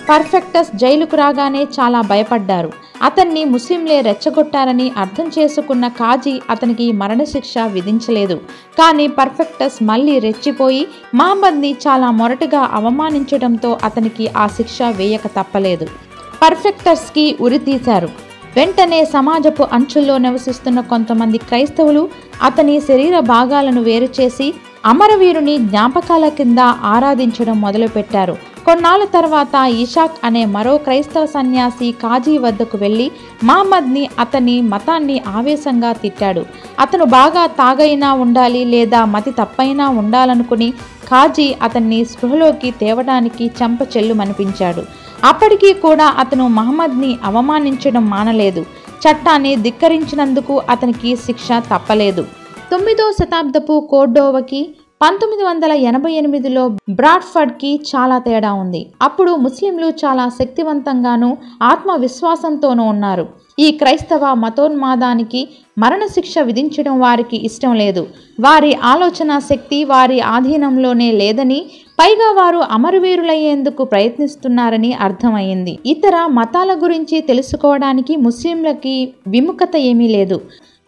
పర్ఫెక్టస్ జైలుకు రాగానే చాలా భయపడ్డారు. అతన్ని ముస్లింలే రెచ్చగొట్టారని అర్థం చేసుకున్న కాజీ అతనికి మరణశిక్ష విధించలేదు. కానీ పర్ఫెక్టస్ మళ్ళీ రెచ్చిపోయి మహమ్మద్ని చాలా మొరటుగా అవమానించడంతో అతనికి ఆ శిక్ష వేయక తప్పలేదు. పర్ఫెక్టస్కి ఉరితీశారు. వెంటనే సమాజపు అంచుల్లో నివసిస్తున్న కొంతమంది క్రైస్తవులు అతని శరీర భాగాలను వేరు చేసి అమరవీరుని జ్ఞాపకాల కింద ఆరాధించడం మొదలుపెట్టారు. కొన్నాళ్ళ తర్వాత ఇషాక్ అనే మరో క్రైస్తవ సన్యాసి కాజీ వద్దకు వెళ్ళి మహమ్మద్ని అతని మతాన్ని ఆవేశంగా తిట్టాడు. అతను బాగా తాగైనా ఉండాలి లేదా మతి తప్పైనా ఉండాలనుకుని కాజీ అతన్ని స్పృహలోకి తేవడానికి చెంప చెల్లుమనిపించాడు. అప్పటికీ కూడా అతను మహమ్మద్ని అవమానించడం మానలేదు. చట్టాన్ని ధిక్కరించినందుకు అతనికి శిక్ష తప్పలేదు. 9వ శతాబ్దపు కోర్డోవాకి 1988లో బ్రాడ్ఫర్డ్కి చాలా తేడా ఉంది. అప్పుడు ముస్లింలు చాలా శక్తివంతంగానూ ఆత్మవిశ్వాసంతోనూ ఉన్నారు. ఈ క్రైస్తవ మతోన్మాదానికి మరణశిక్ష విధించడం వారికి ఇష్టం లేదు. వారి ఆలోచన శక్తి వారి ఆధీనంలోనే లేదని, పైగా వారు అమరవీరులయ్యేందుకు ప్రయత్నిస్తున్నారని అర్థమైంది. ఇతర మతాల గురించి తెలుసుకోవడానికి ముస్లింలకి విముఖత ఏమీ లేదు.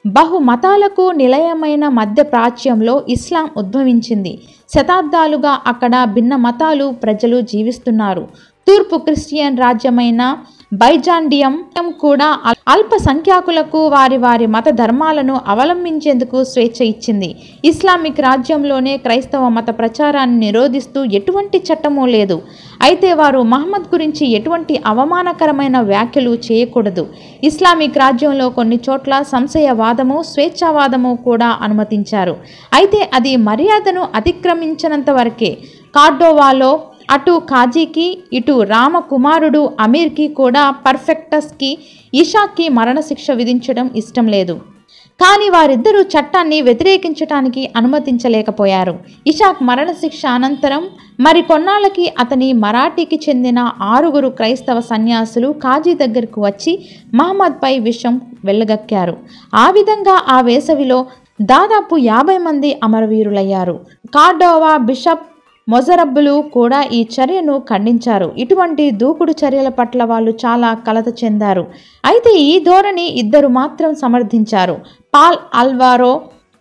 బహుమతాలకు నిలయమైన మధ్య ప్రాచ్యంలో ఇస్లాం ఉద్భవించింది. శతాబ్దాలుగా అక్కడ భిన్న మతాలు ప్రజలు జీవిస్తున్నారు. తూర్పు క్రిస్టియన్ రాజ్యమైన బైజాంటియం కూడా అల్ప సంఖ్యాకులకు వారి వారి మత ధర్మాలను అవలంబించేందుకు స్వేచ్ఛ ఇచ్చింది. ఇస్లామిక్ రాజ్యంలోనే క్రైస్తవ మత ప్రచారాన్ని నిరోధిస్తూ ఎటువంటి చట్టమూ లేదు. అయితే వారు మహమ్మద్ గురించి ఎటువంటి అవమానకరమైన వ్యాఖ్యలు చేయకూడదు. ఇస్లామిక్ రాజ్యంలో కొన్ని చోట్ల సంశయవాదము, స్వేచ్ఛావాదము కూడా అనుమతించారు. అయితే అది మర్యాదను అతిక్రమించినంత వరకే. కార్డోవాలో అటు కాజీకి ఇటు రామకుమారుడు అమీర్కి కూడా పర్ఫెక్టస్కి ఇషాక్కి మరణశిక్ష విధించడం ఇష్టం లేదు. కానీ వారిద్దరూ చట్టాన్ని వ్యతిరేకించటానికి అనుమతించలేకపోయారు. ఇషాక్ మరణశిక్ష అనంతరం మరికొన్నాళ్ళకి అతని మరాఠీకి చెందిన 6 క్రైస్తవ సన్యాసులు కాజీ దగ్గరకు వచ్చి మహమ్మద్పై విషం వెళ్ళగక్కారు. ఆ విధంగా ఆ వేసవిలో దాదాపు 50 మంది అమరవీరులయ్యారు. కార్డోవా బిషప్ మొజరబ్బులు కూడా ఈ చర్యను ఖండించారు. ఇటువంటి దూకుడు చర్యల పట్ల వాళ్ళు చాలా కలత చెందారు. అయితే ఈ ధోరణి 2 మాత్రం సమర్థించారు. పాల్ అల్వారో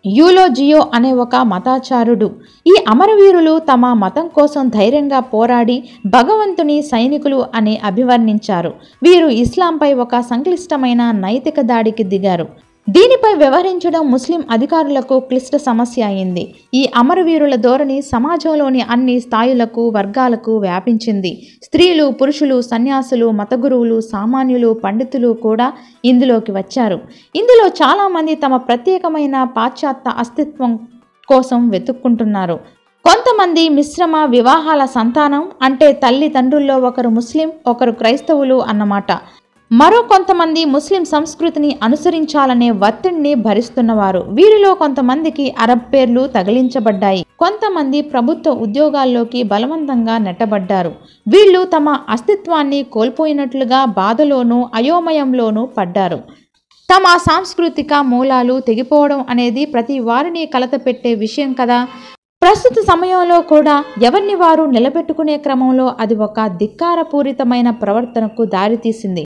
యూలోజియో అనే ఒక మతాచారుడు. ఈ అమరవీరులు తమ మతం కోసం ధైర్యంగా పోరాడి భగవంతుని సైనికులు అని అభివర్ణించారు. వీరు ఇస్లాంపై ఒక సంక్లిష్టమైన నైతిక దాడికి దిగారు. దీనిపై వ్యవహరించడం ముస్లిం అధికారులకు క్లిష్ట సమస్య అయింది. ఈ అమరవీరుల ధోరణి సమాజంలోని అన్ని స్థాయిలకు, వర్గాలకు వ్యాపించింది. స్త్రీలు, పురుషులు, సన్యాసులు, మతగురువులు, సామాన్యులు, పండితులు కూడా ఇందులోకి వచ్చారు. ఇందులో చాలామంది తమ ప్రత్యేకమైన పాశ్చాత్య అస్తిత్వం కోసం వెతుక్కుంటున్నారు. కొంతమంది మిశ్రమ వివాహాల సంతానం, అంటే తల్లిదండ్రుల్లో ఒకరు ముస్లిం, ఒకరు క్రైస్తవులు అన్నమాట. మరో కొంతమంది ముస్లిం సంస్కృతిని అనుసరించాలనే ఒత్తిడిని భరిస్తున్నవారు. వీరిలో కొంతమందికి అరబ్ పేర్లు తగిలించబడ్డాయి. కొంతమంది ప్రభుత్వ ఉద్యోగాల్లోకి బలవంతంగా నెట్టబడ్డారు. వీళ్ళు తమ అస్తిత్వాన్ని కోల్పోయినట్లుగా బాధలోనూ అయోమయంలోనూ పడ్డారు. తమ సాంస్కృతిక మూలాలు తెగిపోవడం అనేది ప్రతి వారిని కలతపెట్టే విషయం కదా. ప్రస్తుత సమయంలో కూడా ఎవరిని వారు నిలబెట్టుకునే క్రమంలో అది ఒక ధిక్కారపూరితమైన ప్రవర్తనకు దారితీసింది.